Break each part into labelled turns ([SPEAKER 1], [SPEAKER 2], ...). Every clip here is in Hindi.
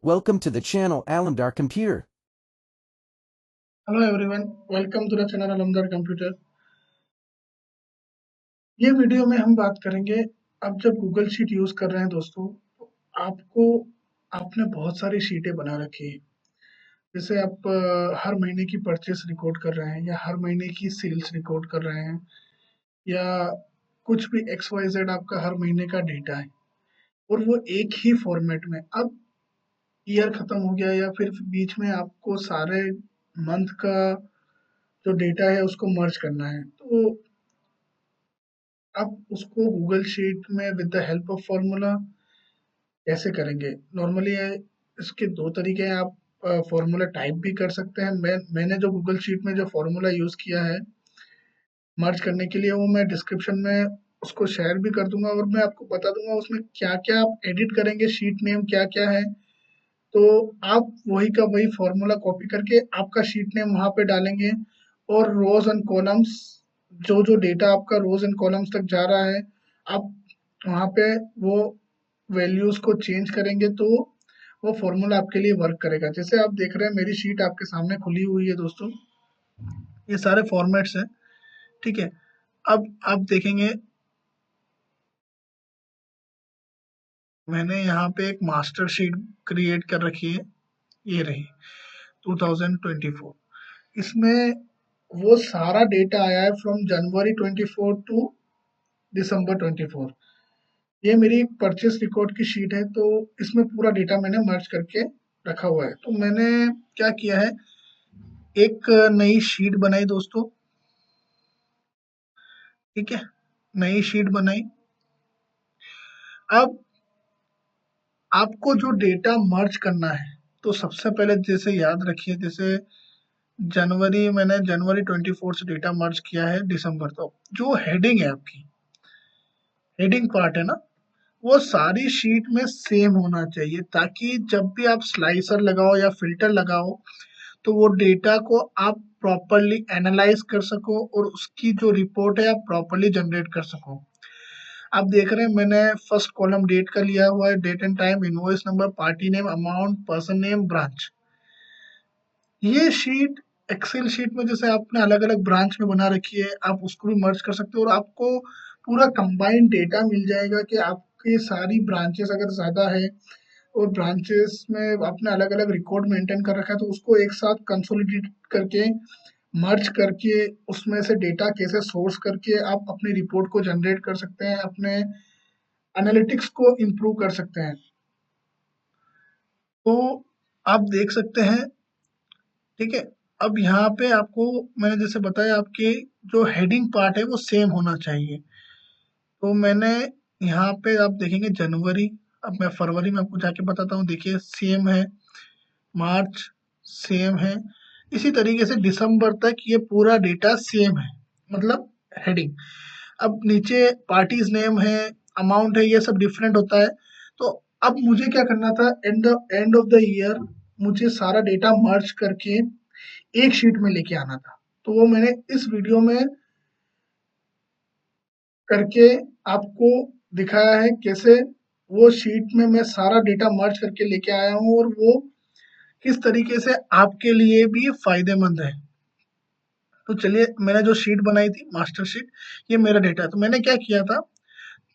[SPEAKER 1] Welcome to the channel Alamdar Computer.
[SPEAKER 2] Hello everyone, welcome to the channel Alamdar computer. ये वीडियो में हम बात करेंगे, आप जब गूगल शीट यूज कर रहे हैं दोस्तों, तो आपने बहुत सारी शीटें बना रखी है। जैसे आप हर महीने की परचेस रिकॉर्ड कर रहे हैं, या हर महीने की सेल्स रिकॉर्ड कर रहे हैं, या कुछ भी एक्स वाई जेड आपका हर महीने का डेटा है, और वो एक ही फॉर्मेट में। अब ईयर खत्म हो गया या फिर बीच में आपको सारे मंथ का जो डेटा है उसको मर्ज करना है, तो आप उसको गूगल शीट में with the help of formula कैसे करेंगे? नॉर्मली इसके दो तरीके हैं। आप फॉर्मूला टाइप भी कर सकते हैं। मैंने जो गूगल शीट में जो फॉर्मूला यूज किया है मर्ज करने के लिए, वो मैं डिस्क्रिप्शन में उसको शेयर भी कर दूंगा, और मैं आपको बता दूंगा उसमें क्या क्या आप एडिट करेंगे, शीट नेम क्या क्या है। तो आप वही का वही फॉर्मूला कॉपी करके आपका शीट नेम वहां पे डालेंगे, और रोज एंड कॉलम्स, जो जो डेटा आपका रोज एंड कॉलम्स तक जा रहा है, आप वहां पे वो वैल्यूज को चेंज करेंगे, तो वो फॉर्मूला आपके लिए वर्क करेगा। जैसे आप देख रहे हैं मेरी शीट आपके सामने खुली हुई है दोस्तों, ये सारे फॉर्मेट्स हैं, ठीक है। अब आप देखेंगे मैंने यहाँ पे एक मास्टर शीट क्रिएट कर रखी है, ये रही 2024। इसमें वो सारा डेटा आया है फ्रॉम जनवरी 24 टू दिसंबर 24। ये मेरी परचेस रिकॉर्ड की शीट है, तो इसमें पूरा डेटा मैंने मर्ज करके रखा हुआ है। तो मैंने क्या किया है, एक नई शीट बनाई दोस्तों, ठीक है, नई शीट बनाई। अब आपको जो डेटा मर्ज करना है, तो सबसे पहले जैसे याद रखिए, जैसे मैंने जनवरी 24 से डेटा मर्ज किया है दिसंबर तक। जो हेडिंग है आपकी, हेडिंग पार्ट है ना, वो सारी शीट में सेम होना चाहिए, ताकि जब भी आप स्लाइसर लगाओ या फिल्टर लगाओ, तो वो डेटा को आप प्रॉपरली एनालाइज कर सको, और उसकी जो रिपोर्ट है आप प्रॉपरली जनरेट कर सको। आप देख रहे हैं मैंने फर्स्ट कॉलम डेट का लिया हुआ है, date and time, invoice number, party name, amount, person name, branch. ये शीट एक्सेल शीट में जैसे आपने अलग अलग ब्रांच में बना रखी है, आप उसको भी मर्ज कर सकते हो, और आपको पूरा कंबाइंड डेटा मिल जाएगा कि आपकी सारी ब्रांचेस अगर ज्यादा है, और ब्रांचेस में आपने अलग अलग रिकॉर्ड मेंटेन कर रखा है, तो उसको एक साथ कंसोलिडेट करके मर्ज करके उसमें से डेटा कैसे सोर्स करके आप अपनी रिपोर्ट को जनरेट कर सकते हैं, अपने एनालिटिक्स को इम्प्रूव कर सकते हैं। तो आप देख सकते हैं, ठीक है। अब यहाँ पे आपको मैंने जैसे बताया, आपके जो हेडिंग पार्ट है वो सेम होना चाहिए। तो मैंने यहाँ पे आप देखेंगे जनवरी, अब मैं फरवरी में आपको जाके बताता हूँ, देखिए सेम है, मार्च सेम है, इसी तरीके से दिसंबर तक ये पूरा डेटा सेम है, मतलब हेडिंग। अब नीचे पार्टीज नेम है, अमाउंट है, ये सब डिफरेंट होता है। तो अब मुझे क्या करना था, एंड ऑफ द ईयर मुझे सारा डेटा मर्ज करके एक शीट में लेके आना था। तो वो मैंने इस वीडियो में करके आपको दिखाया है, कैसे वो शीट में मैं सारा डेटा मर्ज करके लेके आया हूँ, और वो किस तरीके से आपके लिए भी फायदेमंद है। तो चलिए, मैंने जो शीट बनाई थी मास्टर शीट, ये मेरा डेटा है। तो मैंने क्या किया था,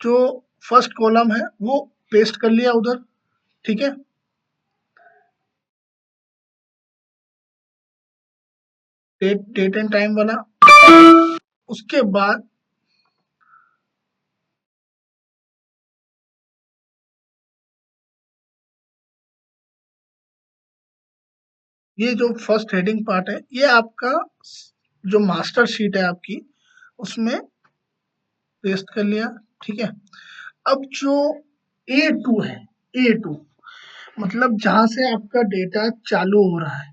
[SPEAKER 2] जो फर्स्ट कॉलम है वो पेस्ट कर लिया उधर, ठीक है। डेट एंड टाइम वाला। उसके बाद ये जो फर्स्ट हेडिंग पार्ट है, ये आपका जो मास्टर शीट है आपकी, उसमें पेस्ट कर लिया, ठीक है। अब जो A2 है, A2 मतलब जहां से आपका डेटा चालू हो रहा है,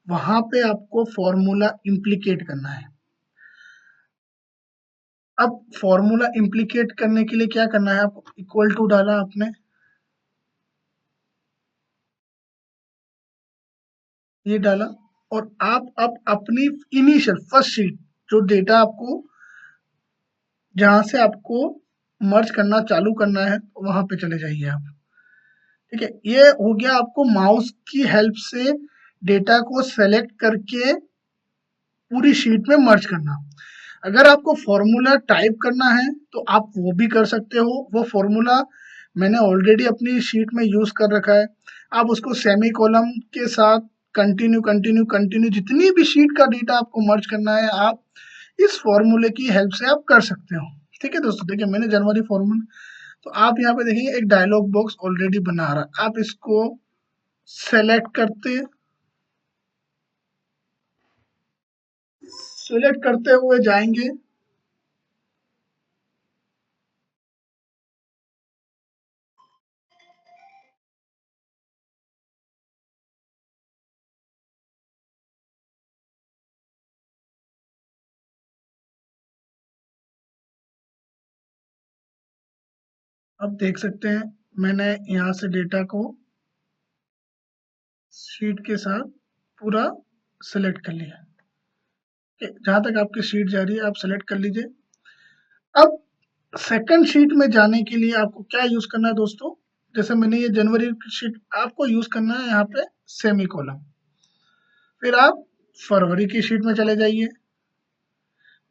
[SPEAKER 2] वहां पे आपको फॉर्मूला इम्प्लीकेट करना है। अब फॉर्मूला इम्प्लीकेट करने के लिए क्या करना है, आपको इक्वल टू डाला आपने, ये डाला, और आप अब अपनी इनिशियल फर्स्ट शीट, जो डेटा आपको जहां से आपको मर्ज करना चालू करना है, वहां पे चले जाइए आप, ठीक है, ये हो गया आपको माउस की हेल्प से डेटा को सेलेक्ट करके पूरी शीट में मर्ज करना। अगर आपको फॉर्मूला टाइप करना है तो आप वो भी कर सकते हो। वो फॉर्मूला मैंने ऑलरेडी अपनी शीट में यूज कर रखा है। आप उसको सेमी कॉलम के साथ कंटिन्यू कंटिन्यू कंटिन्यू जितनी भी शीट का डेटा आपको मर्ज करना है, आप इस फॉर्मूले की हेल्प से आप कर सकते हो। ठीक है दोस्तों, देखिए मैंने जनवरी फॉर्मूला, तो आप यहाँ पे देखेंगे एक डायलॉग बॉक्स ऑलरेडी बना रहा है। आप इसको सेलेक्ट करते हुए जाएंगे। अब देख सकते हैं मैंने यहाँ से डेटा को शीट के साथ पूरा सेलेक्ट कर लिया। जहां तक आपकी शीट जा रही है आप सेलेक्ट कर लीजिए। अब सेकंड शीट में जाने के लिए आपको क्या यूज करना है दोस्तों, जैसे मैंने ये जनवरी की शीट, आपको यूज करना है यहाँ पे सेमी कॉलम। फिर आप फरवरी की शीट में चले जाइए,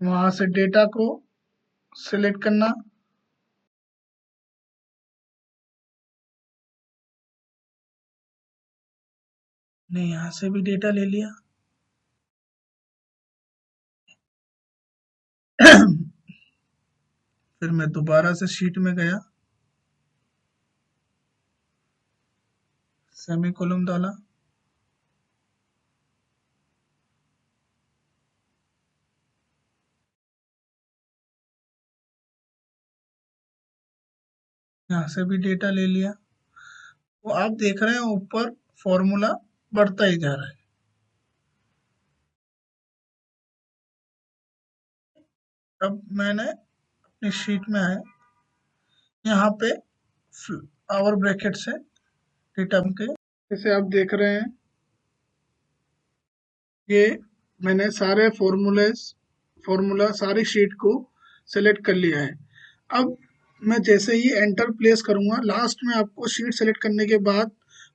[SPEAKER 2] वहां से डेटा को सिलेक्ट करना। ने यहाँ से भी डेटा ले लिया। फिर मैं दोबारा से शीट में गया, सेमी कॉलम डाला, यहाँ से भी डेटा ले लिया। वो आप देख रहे हैं ऊपर फॉर्मूला बढ़ता ही जा रहा है। अब मैंने अपनी शीट में है, यहाँ पे आवर ब्रैकेट से डेटा के, जैसे आप देख रहे हैं ये मैंने सारे फॉर्मूला सारी शीट को सेलेक्ट कर लिया है। अब मैं जैसे ही एंटर प्लेस करूंगा, लास्ट में आपको शीट सेलेक्ट करने के बाद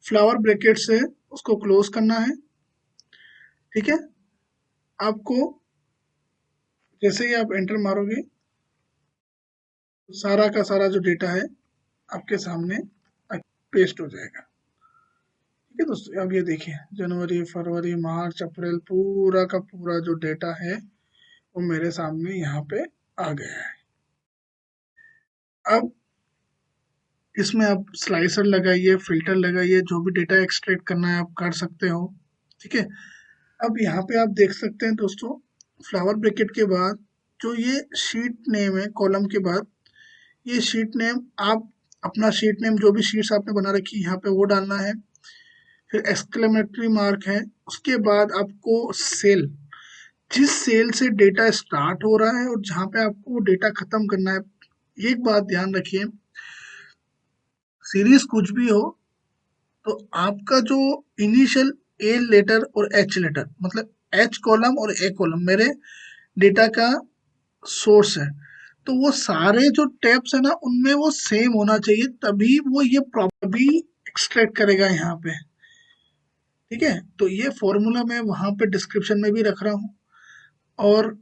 [SPEAKER 2] फ्लावर ब्रैकेट से उसको क्लोज करना है। ठीक है, आपको जैसे ही आप एंटर मारोगे, सारा का सारा जो डेटा है आपके सामने पेस्ट हो जाएगा। ठीक है दोस्तों, अब ये देखिए जनवरी, फरवरी, मार्च, अप्रैल, पूरा का पूरा जो डेटा है वो मेरे सामने यहाँ पे आ गया है। अब इसमें आप स्लाइसर लगाइए, फिल्टर लगाइए, जो भी डेटा एक्सट्रैक्ट करना है आप कर सकते हो। ठीक है, अब यहाँ पे आप देख सकते हैं दोस्तों, फ्लावर ब्रैकेट के बाद जो ये शीट नेम है, कॉलम के बाद ये शीट नेम, आप अपना शीट नेम जो भी शीट्स आपने बना रखी है यहाँ पे वो डालना है। फिर एक्सक्लेमेटरी मार्क है, उसके बाद आपको सेल, जिस सेल से डेटा स्टार्ट हो रहा है और जहाँ पे आपको डेटा खत्म करना है। एक बात ध्यान रखिए, सीरीज कुछ भी हो तो आपका जो इनिशियल ए लेटर और एच लेटर, मतलब एच कॉलम और ए कॉलम मेरे डेटा का सोर्स है, तो वो सारे जो टैब्स है ना उनमें वो सेम होना चाहिए, तभी वो ये प्रॉपर्टी एक्सट्रैक्ट करेगा यहाँ पे। ठीक है, तो ये फॉर्मूला मैं वहां पे डिस्क्रिप्शन में भी रख रहा हूँ, और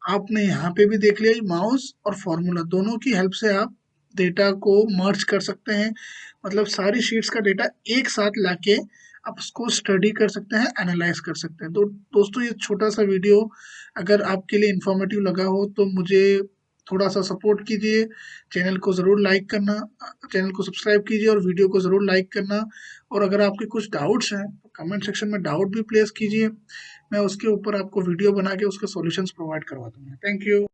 [SPEAKER 2] आपने यहाँ पे भी देख लिया, माउस और फॉर्मूला दोनों की हेल्प से आप डेटा को मर्ज कर सकते हैं। मतलब सारी शीट्स का डेटा एक साथ लाके आप उसको स्टडी कर सकते हैं, एनालाइज कर सकते हैं। तो दोस्तों ये छोटा सा वीडियो अगर आपके लिए इंफॉर्मेटिव लगा हो तो मुझे थोड़ा सा सपोर्ट कीजिए, चैनल को ज़रूर लाइक करना, चैनल को सब्सक्राइब कीजिए और वीडियो को ज़रूर लाइक करना। और अगर आपके कुछ डाउट्स हैं तो कमेंट सेक्शन में डाउट भी प्लेस कीजिए, मैं उसके ऊपर आपको वीडियो बना के उसके सॉल्यूशंस प्रोवाइड करवा दूंगा। Thank you.